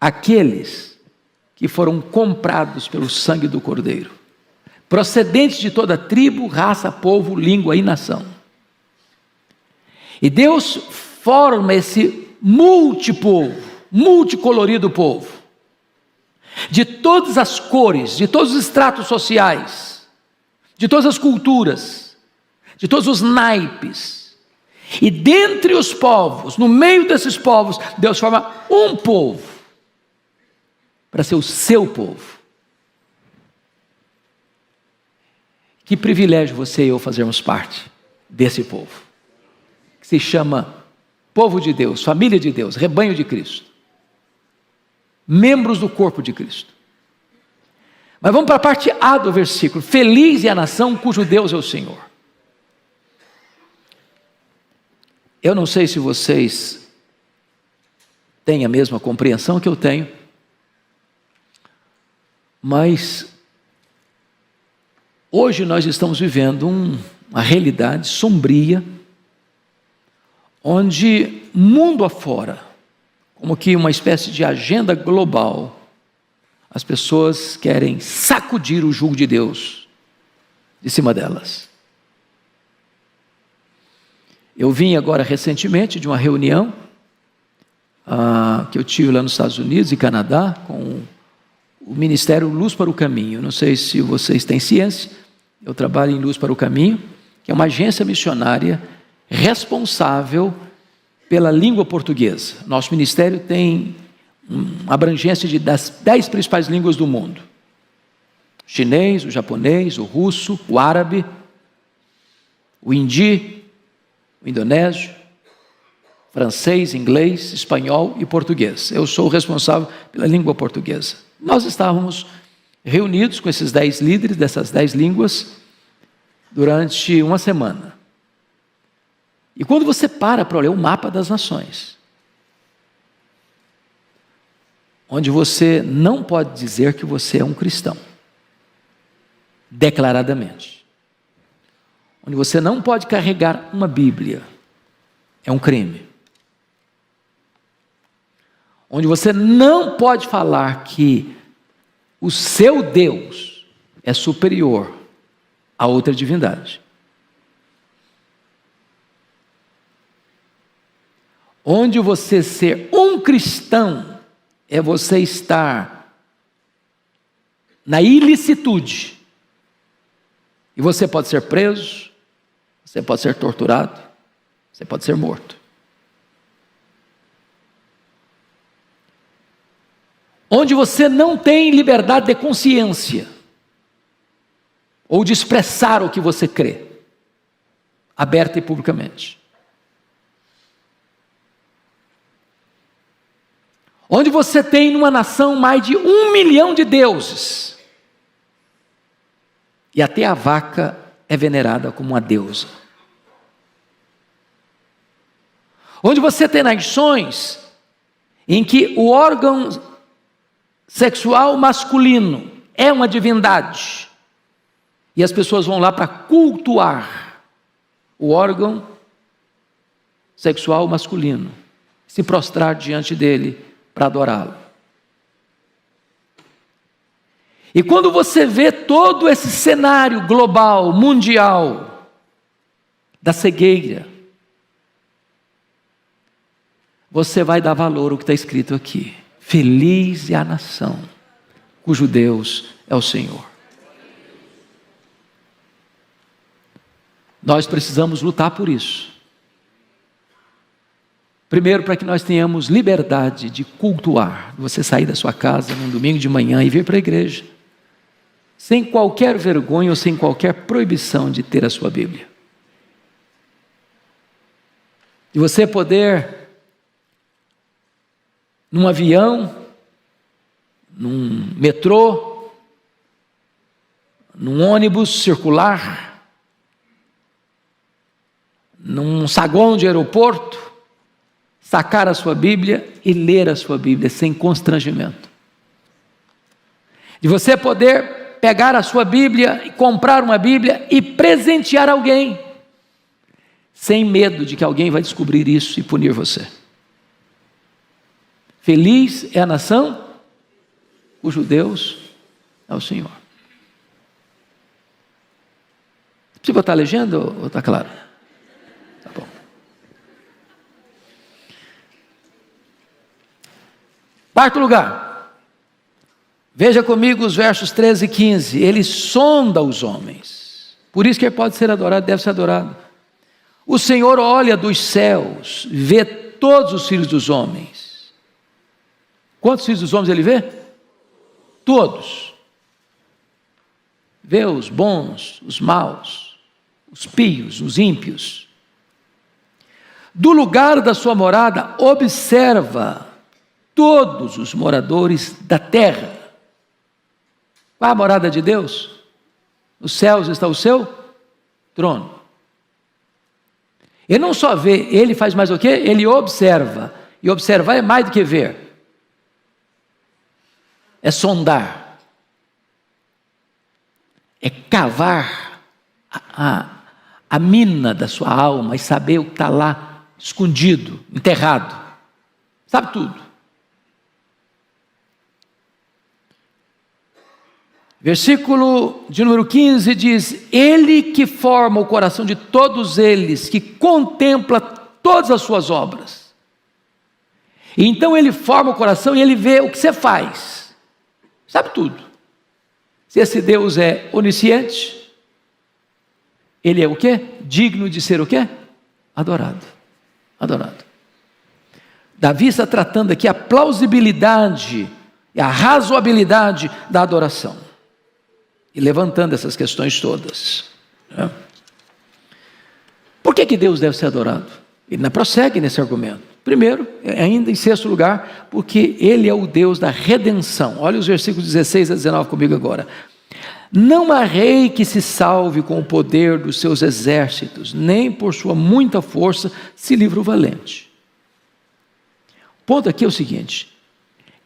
aqueles que foram comprados pelo sangue do Cordeiro, procedentes de toda tribo, raça, povo, língua e nação. E Deus forma esse multipovo, multicolorido povo, de todas as cores, de todos os estratos sociais, de todas as culturas, de todos os naipes. E dentre os povos, no meio desses povos, Deus forma um povo, para ser o seu povo. Que privilégio você e eu fazermos parte desse povo, que se chama povo de Deus, família de Deus, rebanho de Cristo, membros do corpo de Cristo. Mas vamos para a parte A do versículo: feliz é a nação cujo Deus é o Senhor. Eu não sei se vocês têm a mesma compreensão que eu tenho, mas hoje nós estamos vivendo uma realidade sombria, onde mundo afora, como que uma espécie de agenda global, as pessoas querem sacudir o jugo de Deus de cima delas. Eu vim agora recentemente de uma reunião que eu tive lá nos Estados Unidos e Canadá, com o Ministério Luz para o Caminho. Não sei se vocês têm ciência, eu trabalho em Luz para o Caminho, que é uma agência missionária responsável pela língua portuguesa. Nosso ministério tem uma abrangência das 10 principais línguas do mundo: o chinês, o japonês, o russo, o árabe, o hindi, o indonésio, francês, inglês, espanhol e português. Eu sou o responsável pela língua portuguesa. Nós estávamos reunidos com esses 10 líderes dessas 10 línguas durante uma semana. E quando você para olhar o mapa das nações, onde você não pode dizer que você é um cristão, declaradamente, onde você não pode carregar uma Bíblia, é um crime, onde você não pode falar que o seu Deus é superior a outra divindade, onde você ser um cristão é você estar na ilicitude, e você pode ser preso, você pode ser torturado, você pode ser morto. Onde você não tem liberdade de consciência, ou de expressar o que você crê, aberta e publicamente. Onde você tem numa nação mais de 1 milhão de deuses, e até a vaca é venerada como uma deusa. Onde você tem nações em que o órgão sexual masculino é uma divindade, e as pessoas vão lá para cultuar o órgão sexual masculino, se prostrar diante dele para adorá-lo. E quando você vê todo esse cenário global, mundial, da cegueira, você vai dar valor ao que está escrito aqui: feliz é a nação cujo Deus é o Senhor. Nós precisamos lutar por isso. Primeiro, para que nós tenhamos liberdade de cultuar, você sair da sua casa num domingo de manhã e vir para a igreja, sem qualquer vergonha ou sem qualquer proibição de ter a sua Bíblia. De você poder, num avião, num metrô, num ônibus circular, num saguão de aeroporto, sacar a sua Bíblia e ler a sua Bíblia sem constrangimento. De você poder pegar a sua Bíblia e comprar uma Bíblia e presentear alguém, sem medo de que alguém vai descobrir isso e punir você. Feliz é a nação cujo Deus é o Senhor. Precisa botar a legenda ou está claro? Tá bom. Quarto lugar. Veja comigo os versos 13 e 15. Ele sonda os homens. Por isso que ele pode ser adorado, deve ser adorado. O Senhor olha dos céus, vê todos os filhos dos homens. Quantos filhos dos homens ele vê? Todos. Vê os bons, os maus, os pios, os ímpios. Do lugar da sua morada, observa todos os moradores da terra. Qual é a morada de Deus? Nos céus está o seu trono. Ele não só vê, ele faz mais o quê? Ele observa. E observar é mais do que ver. É sondar. É cavar a mina da sua alma e saber o que está lá escondido, enterrado. Sabe tudo. Versículo de número 15 diz: Ele que forma o coração de todos eles, que contempla todas as suas obras. E então ele forma o coração e ele vê o que você faz. Sabe tudo. Se esse Deus é onisciente, ele é o quê? Digno de ser o quê? Adorado. Adorado. Davi está tratando aqui a plausibilidade e a razoabilidade da adoração. E levantando essas questões todas. Por que Deus deve ser adorado? Ele não prossegue nesse argumento. Primeiro, ainda em sexto lugar, porque Ele é o Deus da redenção. Olha os versículos 16 a 19 comigo agora. Não há rei que se salve com o poder dos seus exércitos, nem por sua muita força se livra o valente. O ponto aqui é o seguinte: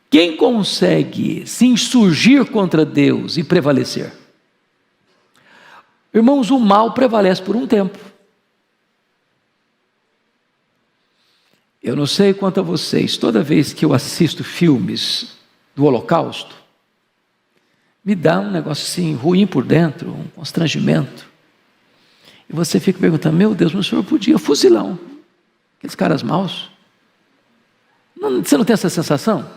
quem consegue se insurgir contra Deus e prevalecer? Irmãos, o mal prevalece por um tempo. Eu não sei quanto a vocês, toda vez que eu assisto filmes do Holocausto, me dá um negócio assim, ruim por dentro, um constrangimento. E você fica perguntando: meu Deus, mas o senhor podia fuzilar aqueles caras maus? Não, você não tem essa sensação?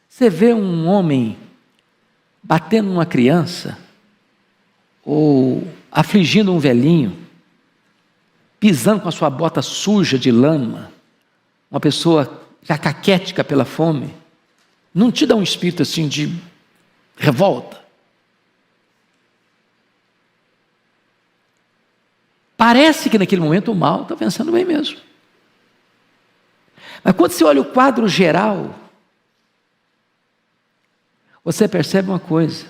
Você vê um homem batendo numa criança, ou afligindo um velhinho, pisando com a sua bota suja de lama, uma pessoa já caquética pela fome, não te dá um espírito assim de revolta? Parece que naquele momento o mal está pensando bem mesmo. Mas quando você olha o quadro geral, você percebe uma coisa: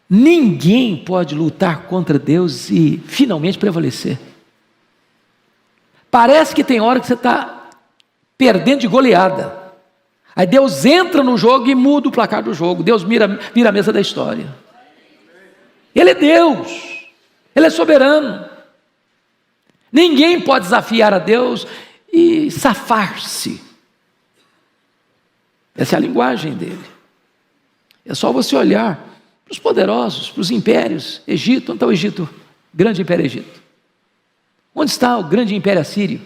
ninguém pode lutar contra Deus e finalmente prevalecer. Parece que tem hora que você está perdendo de goleada. Aí Deus entra no jogo e muda o placar do jogo. Deus vira a mesa da história. Ele é Deus. Ele é soberano. Ninguém pode desafiar a Deus e safar-se. Essa é a linguagem dele. É só você olhar para os poderosos, para os impérios. Egito, onde está o Egito? Grande império Egito. Onde está o grande império assírio?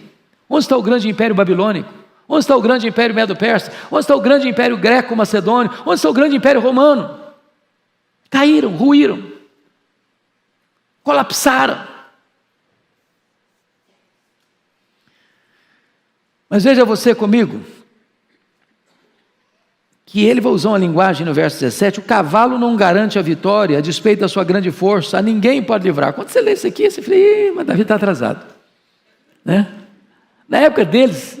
Onde está o grande império babilônico? Onde está o grande império medo-persa? Onde está o grande império greco-macedônio? Onde está o grande império romano? Caíram, ruíram, colapsaram. Mas veja você comigo, que ele vai usar uma linguagem no verso 17, o cavalo não garante a vitória, a despeito da sua grande força, a ninguém pode livrar. Quando você lê isso aqui, você fala, mas Davi está atrasado. Né? Na época deles,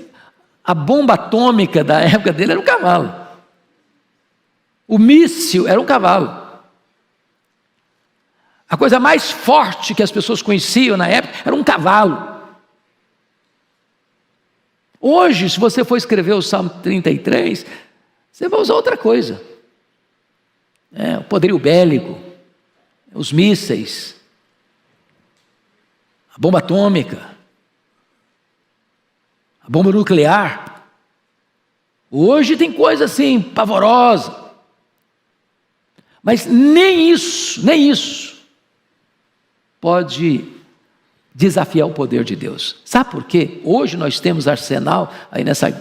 a bomba atômica da época dele era um cavalo. O míssil era um cavalo. A coisa mais forte que as pessoas conheciam na época era um cavalo. Hoje, se você for escrever o Salmo 33, você vai usar outra coisa. O poderio bélico, os mísseis, a bomba atômica, a bomba nuclear. Hoje tem coisa assim, pavorosa. Mas nem isso pode desafiar o poder de Deus. Sabe por quê? Hoje nós temos arsenal, aí nessa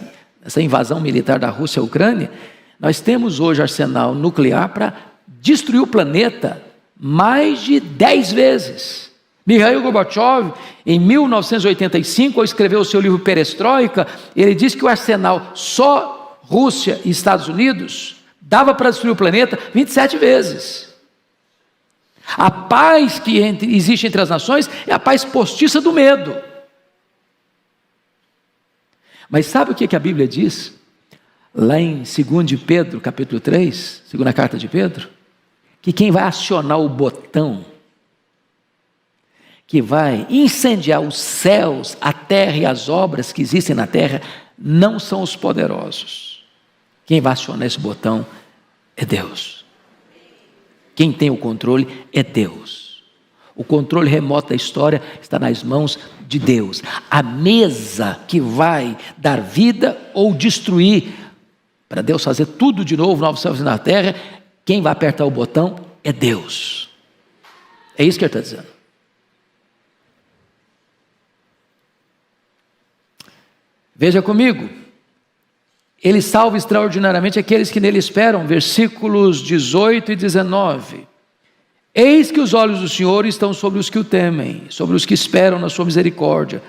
invasão militar da Rússia à Ucrânia, nós temos hoje arsenal nuclear para destruir o planeta mais de 10 vezes. Mikhail Gorbachev, em 1985, ao escrever o seu livro Perestroika, ele disse que o arsenal só Rússia e Estados Unidos dava para destruir o planeta 27 vezes. A paz que existe entre as nações é a paz postiça do medo. Mas sabe o que a Bíblia diz? Lá em 2 de Pedro, capítulo 3, segunda carta de Pedro, que quem vai acionar o botão, que vai incendiar os céus, a terra e as obras que existem na terra, não são os poderosos. Quem vai acionar esse botão é Deus. Quem tem o controle é Deus. O controle remoto da história está nas mãos de Deus. A mesa que vai dar vida ou destruir, para Deus fazer tudo de novo, novos céus na terra, quem vai apertar o botão é Deus. É isso que ele está dizendo. Veja comigo. Ele salva extraordinariamente aqueles que nele esperam, versículos 18 e 19. Eis que os olhos do Senhor estão sobre os que o temem, sobre os que esperam na sua misericórdia,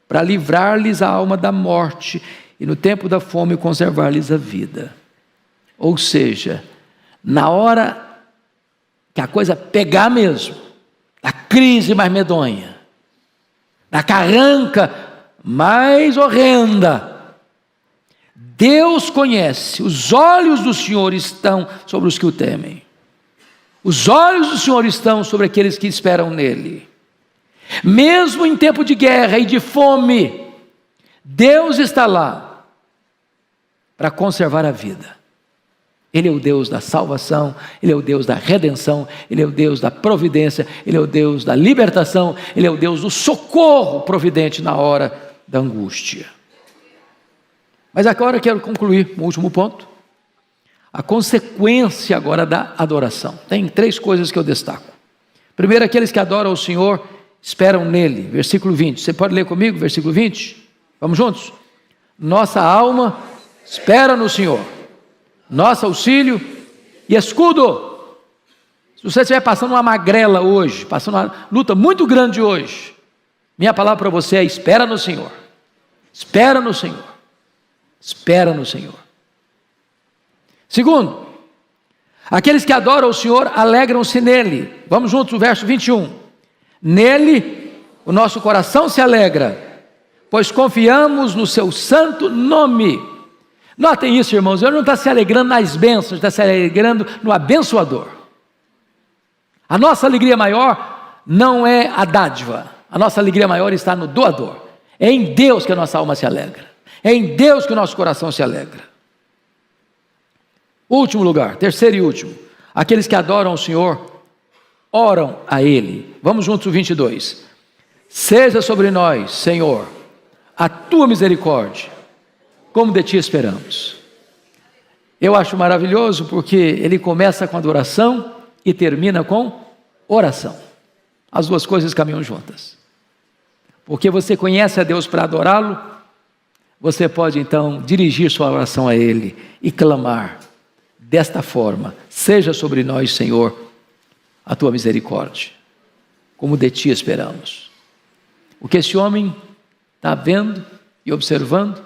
para livrar-lhes a alma da morte e no tempo da fome conservar-lhes a vida. Ou seja, na hora que a coisa pegar mesmo, a crise mais medonha, a carranca mais horrenda, Deus conhece, os olhos do Senhor estão sobre os que o temem. Os olhos do Senhor estão sobre aqueles que esperam nele. Mesmo em tempo de guerra e de fome, Deus está lá para conservar a vida. Ele é o Deus da salvação, Ele é o Deus da redenção, Ele é o Deus da providência, Ele é o Deus da libertação, Ele é o Deus do socorro providente na hora da angústia. Mas agora eu quero concluir o último ponto. A consequência agora da adoração. Tem 3 coisas que eu destaco. Primeiro, aqueles que adoram o Senhor esperam nele. Versículo 20. Você pode ler comigo, versículo 20? Vamos juntos? Nossa alma espera no Senhor. Nosso auxílio e escudo. Se você estiver passando uma magrela hoje, passando uma luta muito grande hoje, minha palavra para você é: espera no Senhor. Espera no Senhor. Espera no Senhor. Segundo, aqueles que adoram o Senhor alegram-se nele. Vamos juntos, o verso 21. Nele o nosso coração se alegra, pois confiamos no seu santo nome. Notem isso, irmãos, ele não está se alegrando nas bênçãos, está se alegrando no abençoador. A nossa alegria maior não é a dádiva, a nossa alegria maior está no doador. É em Deus que a nossa alma se alegra. É em Deus que o nosso coração se alegra. Último lugar, terceiro e último. Aqueles que adoram o Senhor, oram a Ele. Vamos juntos o 22. Seja sobre nós, Senhor, a Tua misericórdia, como de Ti esperamos. Eu acho maravilhoso porque ele começa com adoração e termina com oração. As duas coisas caminham juntas. Porque você conhece a Deus para adorá-lo, você pode então dirigir sua oração a Ele e clamar desta forma: seja sobre nós, Senhor, a Tua misericórdia, como de Ti esperamos. O que esse homem está vendo e observando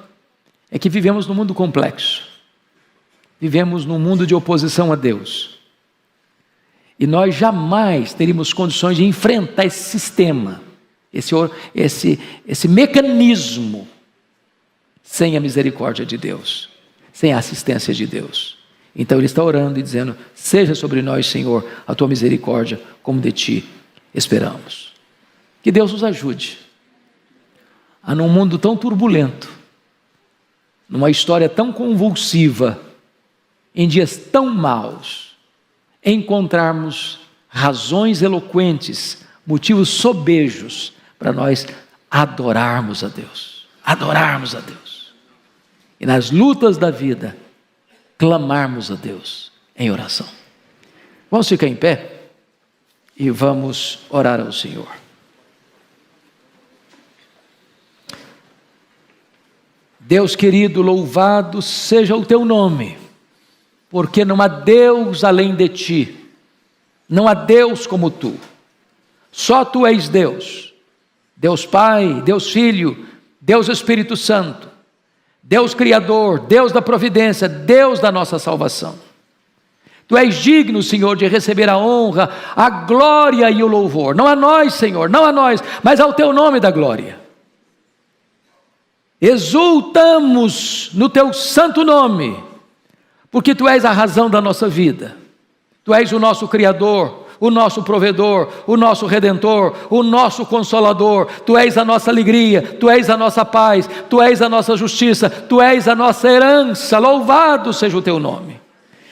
é que vivemos num mundo complexo. vivemos num mundo de oposição a Deus. E nós jamais teríamos condições de enfrentar esse sistema, esse mecanismo, sem a misericórdia de Deus, sem a assistência de Deus. Então ele está orando e dizendo: seja sobre nós, Senhor, a tua misericórdia, como de ti esperamos. Que Deus nos ajude a, num mundo tão turbulento, numa história tão convulsiva, em dias tão maus, encontrarmos razões eloquentes, motivos sobejos para nós adorarmos a Deus, e nas lutas da vida, clamarmos a Deus em oração. Vamos ficar em pé e vamos orar ao Senhor. Deus querido, louvado seja o teu nome, porque não há Deus além de ti, não há Deus como tu, só tu és Deus, Deus Pai, Deus Filho, Deus Espírito Santo, Deus Criador, Deus da providência, Deus da nossa salvação. Tu és digno, Senhor, de receber a honra, a glória e o louvor, não a nós, Senhor, não a nós, mas ao teu nome da glória. Exultamos no teu santo nome, porque tu és a razão da nossa vida, tu és o nosso Criador, o nosso provedor, o nosso redentor, o nosso consolador, tu és a nossa alegria, tu és a nossa paz, tu és a nossa justiça, tu és a nossa herança. Louvado seja o teu nome.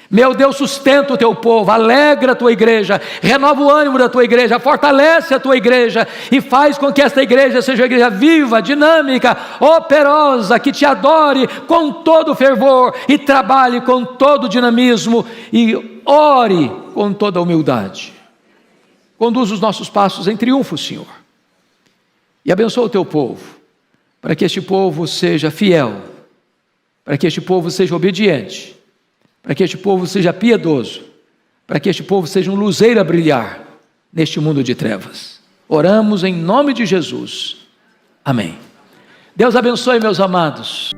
Meu Deus, sustenta o teu povo, alegra a tua igreja, renova o ânimo da tua igreja, fortalece a tua igreja e faz com que esta igreja seja uma igreja viva, dinâmica, operosa, que te adore com todo fervor e trabalhe com todo dinamismo e ore com toda humildade. Conduz os nossos passos em triunfo, Senhor, e abençoa o teu povo, para que este povo seja fiel, para que este povo seja obediente, para que este povo seja piedoso, para que este povo seja um luzeiro a brilhar neste mundo de trevas. Oramos em nome de Jesus. Amém. Deus abençoe, meus amados.